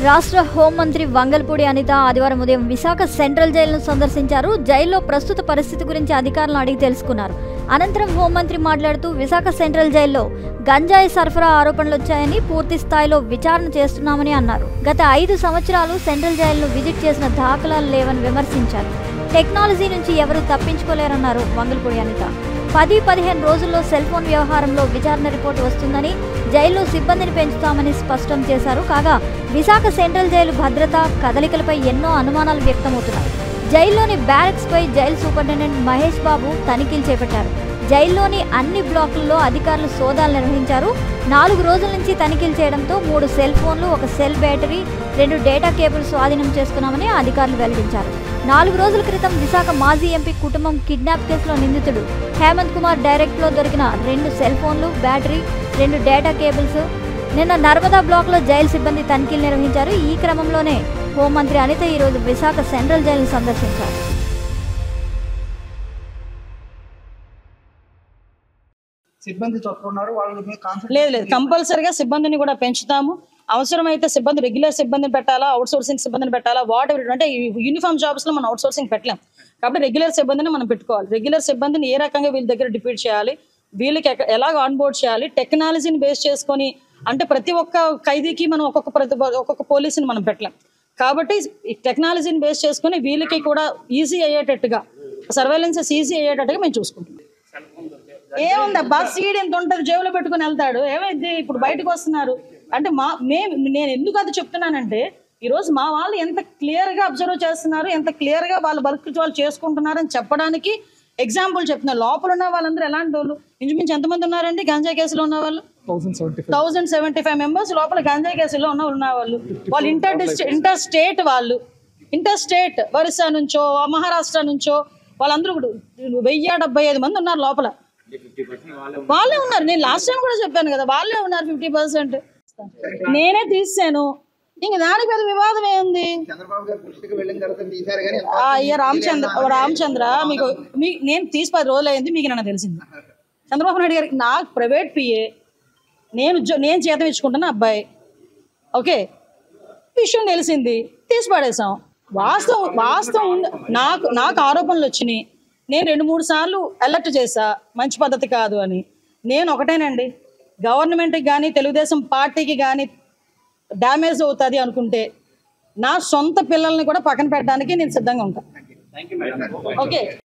రాష్ట్ర హోంమంత్రి వంగల్పూడి అనిత ఆదివారం ఉదయం విశాఖ సెంట్రల్ జైలును సందర్శించారు. జైల్లో ప్రస్తుత పరిస్థితి గురించి అధికారులను అడిగి తెలుసుకున్నారు. అనంతరం హోంమంత్రి మాట్లాడుతూ విశాఖ సెంట్రల్ జైల్లో గంజాయి సరఫరా ఆరోపణలు వచ్చాయని పూర్తి స్థాయిలో విచారణ చేస్తున్నామని అన్నారు. గత 5 సంవత్సరాలు సెంట్రల్ జైలును విజిట్ చేసిన దాఖలాలు లేవని విమర్శించారు. టెక్నాలజీ నుంచి ఎవరూ తప్పించుకోలేరన్నారు వంగల్పూడి అనిత. 10-15 రోజుల్లో సెల్ ఫోన్ వ్యవహారంలో విచారణ రిపోర్టు వస్తుందని, జైల్లో సిబ్బందిని పెంచుతామని స్పష్టం చేశారు. కాగా విశాఖ సెంట్రల్ జైలు భద్రత, కదలికలపై ఎన్నో అనుమానాలు వ్యక్తమవుతున్నాయి. జైల్లోని బ్యారక్స్ పై జైలు సూపరింటెండెంట్ మహేష్ బాబు తనిఖీలు చేపట్టారు. జైల్లోని అన్ని బ్లాకుల్లో అధికారులు సోదాలు నిర్వహించారు. 4 రోజుల నుంచి తనిఖీలు చేయడంతో 3 సెల్ ఫోన్లు, 1 సెల్ బ్యాటరీ, 2 డేటా కేబుల్ స్వాధీనం చేసుకున్నామని అధికారులు వెల్లడించారు. 4 రోజుల క్రితం విశాఖ మాజీ ఎంపీ కుటుంబం కిడ్నాప్ కేసులో నిందితుడు హేమంత్ కుమార్ డైరెక్ట్లో దొరికిన 2 సెల్ ఫోన్లు, బ్యాటరీ, 2 డేటా కేబుల్స్ నిన్న నర్మదా బ్లాక్లో జైలు సిబ్బంది తనిఖీలు నిర్వహించారు. ఈ క్రమంలోనే హోంమంత్రి అనిత ఈరోజు విశాఖ సెంట్రల్ జైలును సందర్శించారు. లేదు కంపల్సరీగా సిబ్బందిని కూడా పెంచుతాము. అవసరమైతే రెగ్యులర్ సిబ్బందిని పెట్టాలా, అవుట్ సోర్సింగ్ సిబ్బందిని పెట్టాలా, వాట్ ఎవర్. అంటే యూనిఫామ్ జాబ్స్ లో మనం అవుట్ సోర్సింగ్ పెట్టలేం కాబట్టి రెగ్యులర్ సిబ్బందిని మనం పెట్టుకోవాలి. రెగ్యులర్ సిబ్బందిని ఏ రకంగా వీళ్ళ దగ్గర డిప్యూట్ చేయాలి, వీళ్ళకి ఎలాగ ఆన్ బోర్డ్ చేయాలి, టెక్నాలజీని బేస్ చేసుకొని. అంటే ప్రతి ఒక్క ఖైదీకి మనం ఒక్కొక్క పోలీసుని మనం పెట్టలేం కాబట్టి టెక్నాలజీని బేస్ చేసుకొని వీళ్ళకి కూడా ఈజీ అయ్యేటట్టుగా, సర్వేలెన్సెస్ ఈజీ అయ్యేటట్టుగా మేము చూసుకుంటాం. ఏముంది బస్ సీడ్ ఎంత ఉంటుంది, జేబులో పెట్టుకుని వెళ్తాడు. ఏమైంది ఇప్పుడు బయటకు వస్తున్నారు అంటే నేను ఎందుకు అది చెప్తున్నానంటే ఈరోజు మా వాళ్ళు ఎంత క్లియర్గా అబ్జర్వ్ చేస్తున్నారు, ఎంత క్లియర్గా వాళ్ళ వర్క్ వాళ్ళు చేసుకుంటున్నారు అని చెప్పడానికి ఎగ్జాంపుల్ చెప్తున్నారు. లోపల ఉన్న వాళ్ళందరూ ఎలాంటి వాళ్ళు, ఇంచుమించు ఎంతమంది ఉన్నారండి గంజాయి కేసులో ఉన్న వాళ్ళు? 1075 మెంబర్స్ లోపల గంజాయి కేసులో ఉన్న వాళ్ళు. ఇంటర్ స్టేట్ ఒరిస్సా నుంచో, మహారాష్ట్ర నుంచో వాళ్ళందరూ 1075 మంది ఉన్నారు లోపల. వాళ్ళే ఉన్నారు. నేను లాస్ట్ టైం కూడా చెప్పాను కదా, వాళ్ళే ఉన్నారు 50%. నేనే తీసాను. ఇంక దానికి పెద్ద వివాదం ఏంది? రామచంద్ర మీకు నేను తీసి 10 రోజులు అయింది, మీకు నన్ను తెలిసింది. చంద్రబాబు నాయుడు గారికి నాకు ప్రైవేట్ పిఏ, నేను జీతం ఇచ్చుకుంటున్న అబ్బాయి. ఓకే, విషయం తెలిసింది, తీసి పడేసాం. వాస్తవం నాకు ఆరోపణలు వచ్చినాయి. నేను 2-3 సార్లు అలర్ట్ చేశా, మంచి పద్ధతి కాదు అని. నేను ఒకటేనండి, గవర్నమెంట్కి కానీ తెలుగుదేశం పార్టీకి కానీ డ్యామేజ్ అవుతుంది అనుకుంటే నా సొంత పిల్లల్ని కూడా పక్కన పెట్టడానికి నేను సిద్ధంగా ఉంటాను. ఓకే.